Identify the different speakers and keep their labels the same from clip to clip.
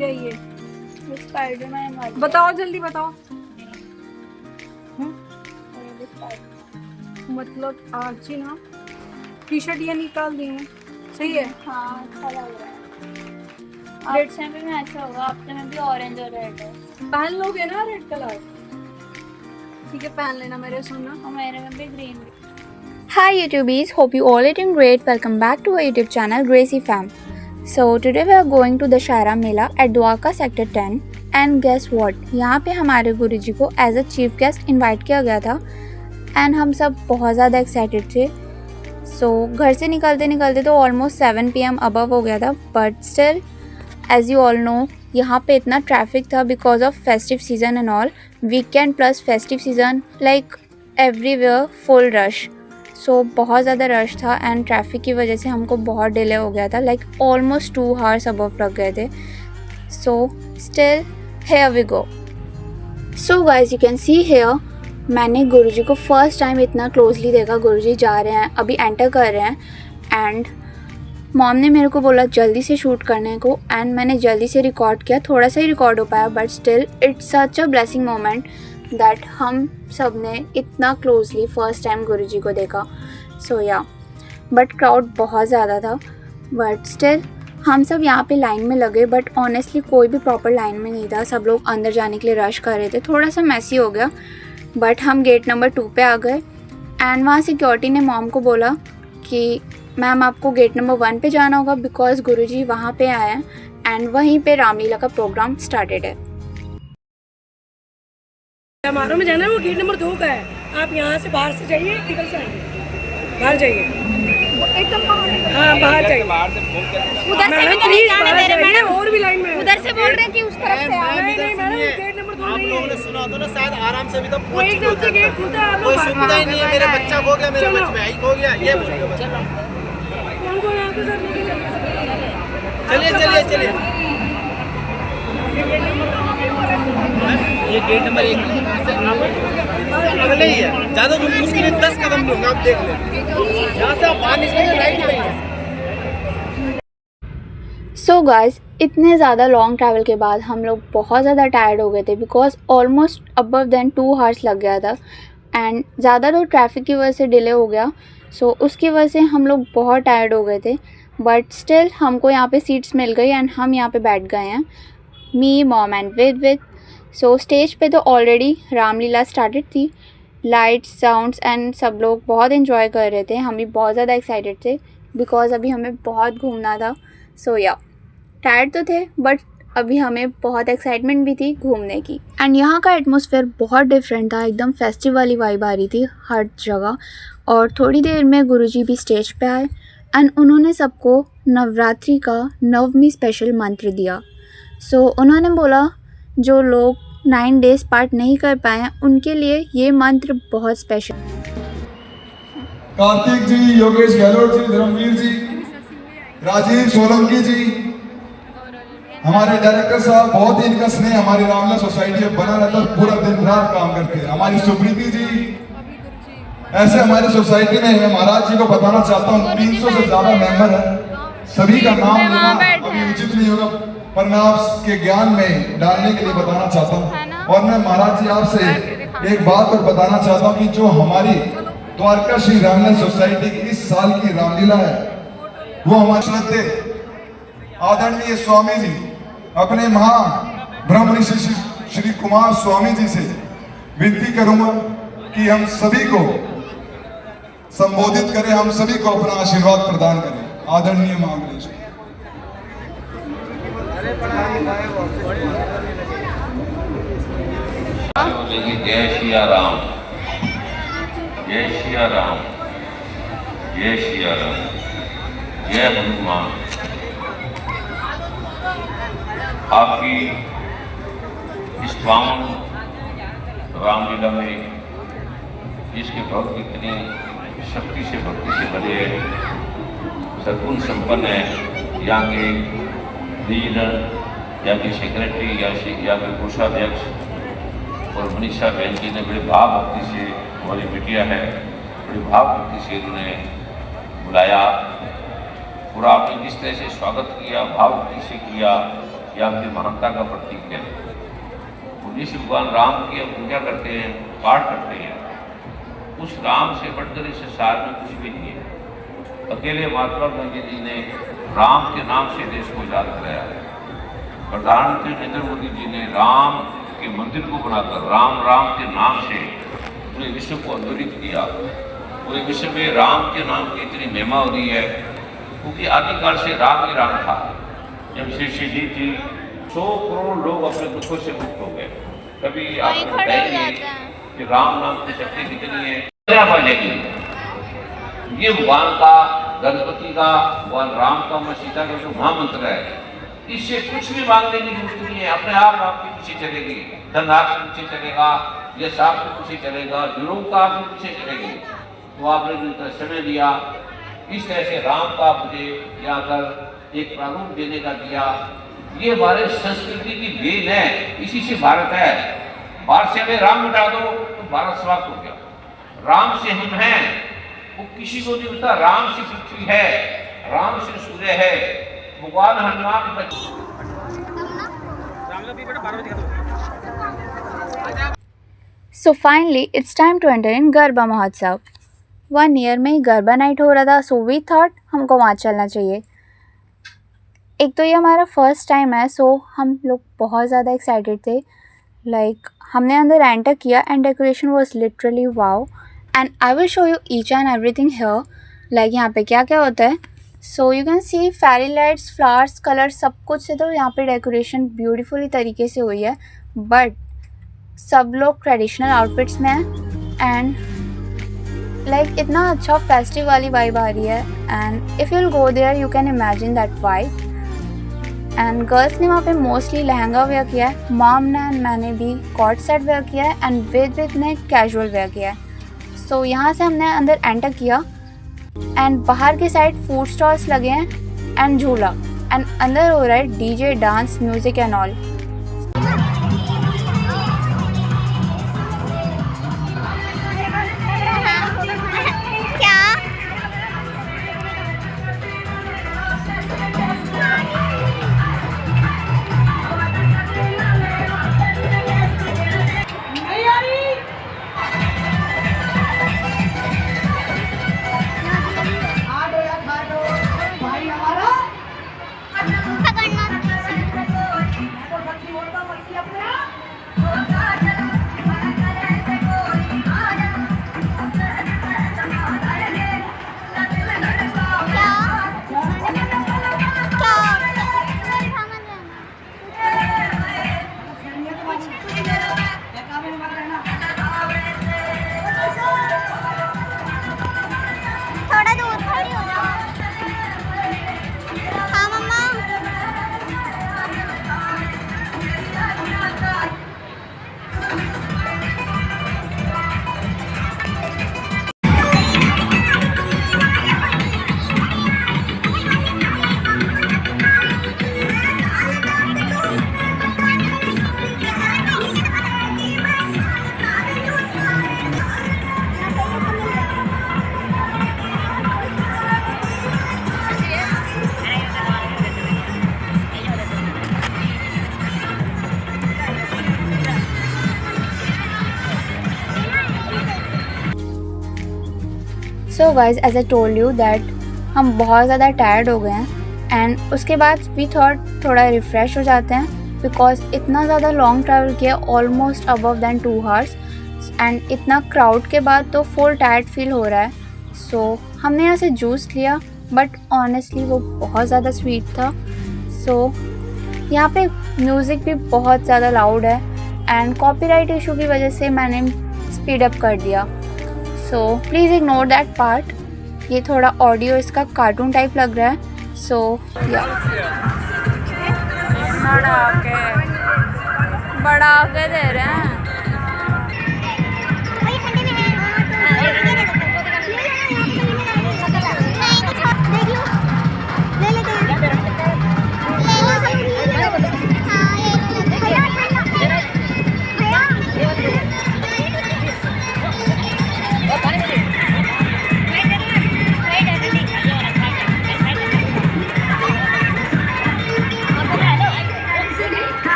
Speaker 1: ये
Speaker 2: स्पाइडरमैन वाली
Speaker 1: बताओ, जल्दी बताओ।
Speaker 2: ये स्पाइडर
Speaker 1: मतलब आज ही ना टी शर्ट ये निकाल दी हूँ, सही है।
Speaker 2: हाँ अच्छा लग रहा है। रेड से भी मैच होगा, अपने में भी ऑरेंज और रेड है।
Speaker 1: पहन लोगे ना रेड कलर? ठीक है, पहन लेना मेरे सोना।
Speaker 2: और मेरे में भी green.
Speaker 3: Hi YouTubies, hope you all are doing great. Welcome back to our YouTube channel Gracie Fam. So today we are going to the Shaira Mela at Dwarka Sector 10 and guess what? यहाँ पे हमारे गुरुजी को as a chief guest invite किया गया था and हम सब बहुत ज़्यादा एक्साइटेड थे। सो घर से निकलते निकलते तो ऑलमोस्ट 7 PM अबव हो गया था, but still as you all know यहाँ पे इतना ट्रैफिक था because of festive season and all, weekend plus festive season, like everywhere full rush. So बहुत ज़्यादा रश था एंड ट्रैफिक की वजह से हमको बहुत डिले हो गया था, लाइक ऑलमोस्ट 2 hours अबव लग गए थे। So still here we go. So guys you can see here, मैंने गुरुजी को फर्स्ट टाइम इतना क्लोजली देखा। गुरुजी जा रहे हैं, अभी एंटर कर रहे हैं एंड मॉम ने मेरे को बोला जल्दी से शूट करने को एंड मैंने जल्दी से रिकॉर्ड किया। थोड़ा सा ही रिकॉर्ड हो पाया but still it's such a blessing moment that हम सब ने इतना क्लोजली फर्स्ट टाइम गुरुजी को देखा। सो या बट क्राउड बहुत ज़्यादा था, बट स्टिल हम सब यहाँ पे लाइन में लगे, बट ऑनेस्टली कोई भी प्रॉपर लाइन में नहीं था। सब लोग अंदर जाने के लिए रश कर रहे थे, थोड़ा सा मैसी हो गया। बट हम गेट नंबर 2 पे आ गए एंड वहाँ सिक्योरिटी ने मॉम को बोला कि मैम आपको गेट नंबर 1 पे जाना होगा बिकॉज गुरुजी वहाँ पे आए हैं एंड वहीं पे रामलीला का प्रोग्राम स्टार्टेड है।
Speaker 4: समारोह में जाना है, वो गेट नंबर 2 का है। आप यहाँ से बाहर से जाइए, टिकल से आइए, बाहर जाइए,
Speaker 1: एकदम
Speaker 4: हाँ बाहर जाइए।
Speaker 3: उधर से
Speaker 4: मैडम
Speaker 3: भी
Speaker 4: प्लीज
Speaker 3: जाने
Speaker 4: बाहर
Speaker 3: दे रहे
Speaker 4: जाइए,
Speaker 3: मैडम,
Speaker 4: और भी लाइन में है।
Speaker 3: उधर से बोल रहे हैं कि उस तरफ से आओ।
Speaker 4: नहीं मैडम, गेट नंबर 2
Speaker 5: आप
Speaker 4: नहीं
Speaker 5: लोगों ने
Speaker 4: है,
Speaker 5: सुना होता ना, शायद आराम से भी तो
Speaker 4: वो
Speaker 5: पहुंच
Speaker 4: एकदम से गेट खुलता है। आप
Speaker 5: कोई
Speaker 4: लोग
Speaker 5: सुनता ही नहीं है। मेरे बच्चा खो गया, मेरे
Speaker 4: चलो।
Speaker 5: बच्चे भाई खो गया, ये बोल रहे हो।
Speaker 4: कौन को यहाँ पे सर लेके
Speaker 5: चलिए चलिए चलिए, ये गेट नंबर 1 अगले ही है, ज्यादा दूर मुश्किल है, 10 कदम लूंगा, आप देख लें। यहाँ से आप बाहर निकलेंगे, राइट में है।
Speaker 3: सो गाइस, इतने ज़्यादा लॉन्ग ट्रैवल के बाद हम लोग बहुत ज़्यादा टायर्ड हो गए थे because almost above then 2 hours लग गया था एंड ज़्यादा तो ट्रैफिक की वजह से डिले हो गया। सो उसकी वजह से हम लोग बहुत टायर्ड हो गए थे, बट स्टिल हमको यहाँ पे सीट्स मिल गई एंड हम यहाँ पे बैठ गए हैं, मी mom and with. So stage पे तो ऑलरेडी रामलीला स्टार्टेड थी, लाइट्स साउंड्स एंड सब लोग बहुत इन्जॉय कर रहे थे। हम भी बहुत ज़्यादा एक्साइटेड थे बिकॉज अभी हमें बहुत घूमना था। सो या टायर्ड तो थे बट अभी हमें बहुत एक्साइटमेंट भी थी घूमने की। एंड यहाँ का एटमॉस्फेयर बहुत डिफरेंट था, एकदम फेस्टिवल वाली वाइब आ रही थी हर जगह। और थोड़ी देर में गुरुजी भी स्टेज पे आए एंड उन्होंने सबको नवरात्रि का नवमी स्पेशल मंत्र दिया। सो उन्होंने बोला जो लोग 9 days पार्ट नहीं कर पाए हैं उनके लिए ये मंत्र बहुत स्पेशल।
Speaker 6: कार्तिक जी, योगेश गहलोत जी, धर्मवीर जी, राजीव सोलंकी जी, हमारे डायरेक्टर साहब, बहुत ही इनका स्नेह हमारी रामलीला सोसाइटी में बना रहता है, पूरा दिन रात काम करते हैं। हमारी सुप्रीति जी, ऐसे हमारी सोसाइटी में है। महाराज जी को बताना चाहता हूँ 300 से ज्यादा मेंबर है, सभी का नाम लेना अभी उचित नहीं होगा, पर मैं आपके ज्ञान में डालने के लिए बताना चाहता हूँ। और मैं महाराज जी आपसे एक बात और बताना चाहता हूँ कि जो हमारी द्वारका श्री रामलीला सोसाइटी की इस साल की रामलीला है, वो हमारे श्रद्धे आदरणीय स्वामी जी अपने महा ब्रह्म ऋषि श्री कुमार स्वामी जी से विनती करूंगा कि हम सभी को संबोधित करें, हम सभी को अपना आशीर्वाद प्रदान करें। आदरणीय महागणेश जी।
Speaker 7: जय श्री राम, जय श्री राम, जय श्री राम, जय हनुमान। आपकी इस पावन रामलीला में जिसके भक्त इतनी शक्ति से भक्ति से भरे हैं, सद्गुण संपन्न है, यहाँ के लीडर, यहाँ के सेक्रेटरी, यहाँ के कोषाध्यक्ष और मनीषा बहन जी ने बड़े भाव भक्ति से, हमारी बिटिया है, बड़ी भाव भक्ति से उन्होंने बुलाया और आपने जिस तरह से स्वागत किया, भाव भक्ति से किया, या फिर महानता का प्रतीक है। तो जिस भगवान राम की हम पूजा करते हैं, पाठ करते हैं, उस राम से बढ़कर इस संसार में कुछ भी नहीं है। अकेले महात्मा गांधी जी ने राम के नाम से देश को आजाद कराया है। प्रधानमंत्री नरेंद्र मोदी जी ने राम के मंदिर को बनाकर राम राम के नाम से पूरे विश्व को अधोरित किया। पूरे विश्व में राम के नाम की इतनी महिमा हो रही है क्योंकि आदिकाल से राम ही राम था। जब श्री श्री जी थी 100 करोड़ लोग अपने दुखों से मुक्त हो गए। कभी आप बताइए कि राम नाम की शक्ति कितनी है। क्या बनेगी ये भगवान का, गणपति का, भगवान राम का, मां सीता का जो महामंत्र है, इससे कुछ भी मांगने की जरूरत नहीं है। अपने आप आपके पीछे चलेगी, धन आपके पीछे चलेगा, यश आपके पीछे चलेगा, लोग का आपके पीछे चलेगी। तो आपने जो इतना समय दिया, इस तरह से राम का मुझे यहाँ कर एक प्रारूप देने का दिया, ये हमारे संस्कृति की देन है। इसी से भारत है। भारत से हमें राम मिटा दो तो भारत समाप्त हो गया। राम से हम हैं, वो किसी को नहीं होता। राम से पृथ्वी है, राम से सूर्य है, भगवान Hanuman.
Speaker 3: So finally, it's time to enter in garba महोत्सव। 1 year में ही गरबा नाइट हो रहा था, सो वी थॉट हमको वहाँ चलना चाहिए। एक तो ये हमारा फर्स्ट टाइम है, सो हम लोग बहुत ज़्यादा एक्साइटेड थे। लाइक हमने अंदर एंटर किया and decoration was literally wow, and I will show you each and everything here. Like यहाँ पे क्या क्या होता है, so you can C fairy lights, flowers, colour, सब कुछ से तो यहाँ पे डेकोरेशन ब्यूटीफुली तरीके से हुई है। बट सब लोग ट्रेडिशनल आउटफिट्स में हैं एंड लाइक इतना अच्छा फेस्टिव वाली वाइब आ रही है। And if you'll go there you can imagine that vibe. And girls ने वहाँ पे मोस्टली लहंगा वेयर किया है, मॉम ने एंड मैंने भी कॉट सेट वेयर किया है एंड विद ने कैजुअल वेयर किया है। सो यहाँ से हमने अंदर एंटर किया एंड बाहर की साइड फूड स्टॉल्स लगे हैं एंड झूला, एंड अंदर हो रहा है DJ, dance, music and all.
Speaker 2: थोड़ा दूर खड़ी हो जाओ। हाँ मम्मा।
Speaker 3: So guys as I told you that हम बहुत ज़्यादा टायर्ड हो गए हैं एंड उसके बाद वी थॉट थोड़ा रिफ़्रेश हो जाते हैं बिकॉज इतना ज़्यादा लॉन्ग ट्रैवल किया, almost above than 2 hours, and इतना क्राउड के बाद तो फुल टायर्ड फील हो रहा है। सो हमने यहाँ से जूस लिया बट ऑनेस्टली वो बहुत ज़्यादा स्वीट था। सो यहाँ पे म्यूज़िक भी बहुत ज़्यादा लाउड है एंड कॉपीराइट इशू की वजह से मैंने स्पीड अप कर दिया। So please ignore that part. ये थोड़ा ऑडियो इसका कार्टून टाइप लग रहा है। सो
Speaker 2: बड़ा के दे रहे हैं।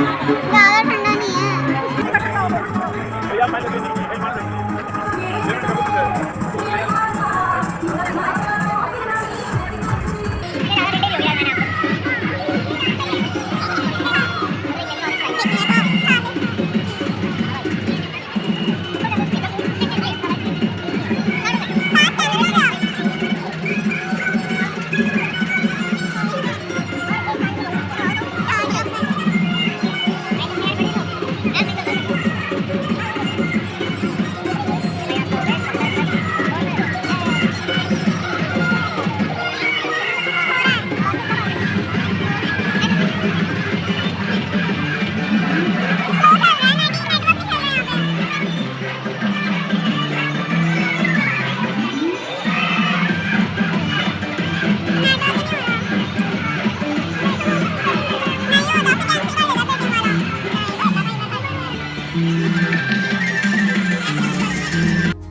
Speaker 8: ज़्यादा ठंडा नहीं है।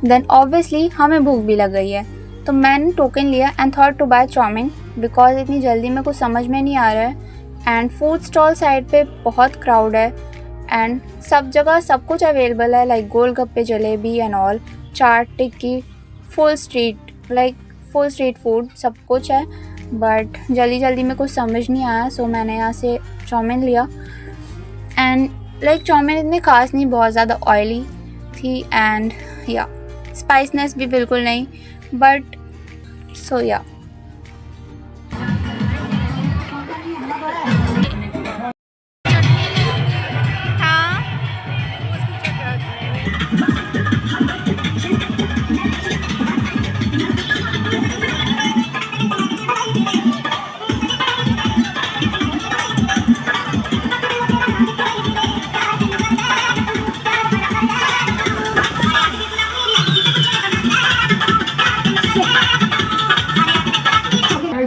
Speaker 3: देन ऑब्वियसली हमें भूख भी लग गई है, तो मैंने टोकन लिया and thought to buy chow mein because इतनी जल्दी में कुछ समझ में नहीं आ रहा है एंड फूड स्टॉल साइड पे बहुत क्राउड है एंड सब जगह सब कुछ अवेलेबल है like golgappe, jalebi and all, chaat, tikki, full street food सब कुछ है। बट जल्दी में कुछ समझ नहीं आया, सो मैंने यहाँ से चाउमीन लिया एंड लाइक चाउमीन इतनी खास नहीं, बहुत ज़्यादा ऑयली थी एंड या स्पाइसनेस भी बिल्कुल नहीं, बट सो या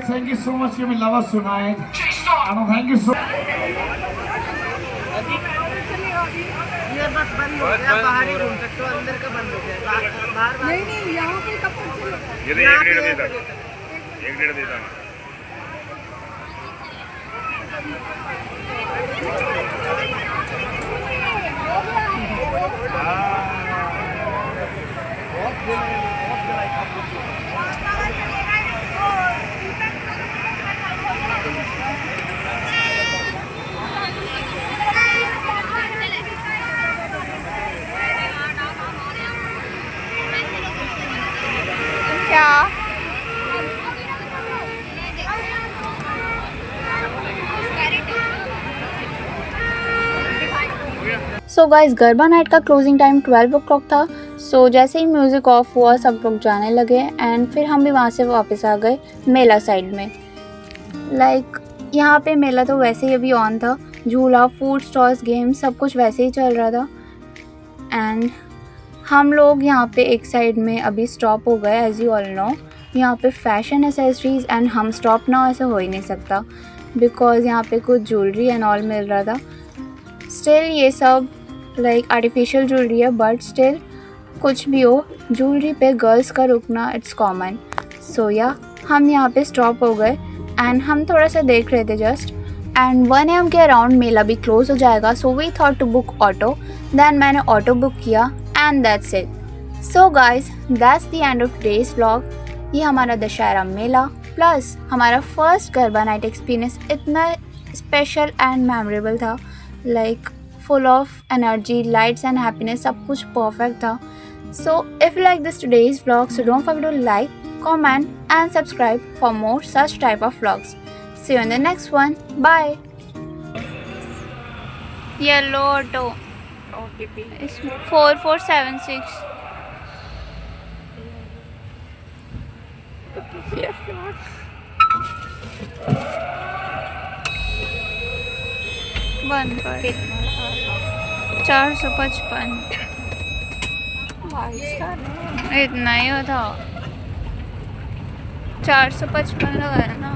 Speaker 9: Thank you so much कि मैं लवा सुनाए। Thank you so।
Speaker 5: ये बस बंद हो गया, बाहर ही घूम सकते हो, अंदर का बंद हो गया। बाहर
Speaker 1: नहीं यहाँ पे कब तक चलेगा?
Speaker 7: ये तो 1 डेढ़ देता, 1 डेढ़ देता मैं।
Speaker 3: क्या सो गाइस गरबा नाइट का क्लोजिंग टाइम 12 o'clock था। सो जैसे ही म्यूज़िक ऑफ हुआ सब लोग जाने लगे एंड फिर हम भी वहाँ से वापस आ गए मेला साइड में। लाइक यहाँ पे मेला तो वैसे ही अभी ऑन था, झूला, फूड स्टॉल्स, गेम्स सब कुछ वैसे ही चल रहा था एंड हम लोग यहाँ पे एक साइड में अभी स्टॉप हो गए। एज यू ऑल नो यहाँ पे फैशन एसेसरीज़ एंड हम स्टॉप ना ऐसा हो ही नहीं सकता बिकॉज़ यहाँ पे कुछ ज्वेलरी एंड ऑल मिल रहा था। स्टिल ये सब लाइक आर्टिफिशियल ज्वेलरी है बट स्टिल कुछ भी हो, ज्वेलरी पे गर्ल्स का रुकना इट्स कॉमन। सो या हम यहाँ पे स्टॉप हो गए एंड हम थोड़ा सा देख रहे थे जस्ट एंड 1 AM के अराउंड मेला भी क्लोज हो जाएगा। So we thought to book auto, then मैंने ऑटो बुक किया and that's it. So guys that's the end of today's vlog. ये हमारा दशहरा मेला प्लस हमारा फर्स्ट गरबा नाइट एक्सपीरियंस इतना स्पेशल एंड मेमोरेबल था, like full of energy, lights and happiness, सब कुछ परफेक्ट था। So if you like this today's vlog so don't forget to like, comment and subscribe for more such type of vlogs. See you in the next one. Bye. Yellow auto. OTP. It's 4476. बंद कर 455 इतना ही होता, 455 लगाया ना।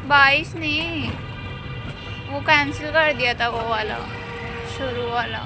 Speaker 3: 22 नहीं, वो cancel कर दिया था वो वाला शुरू वाला।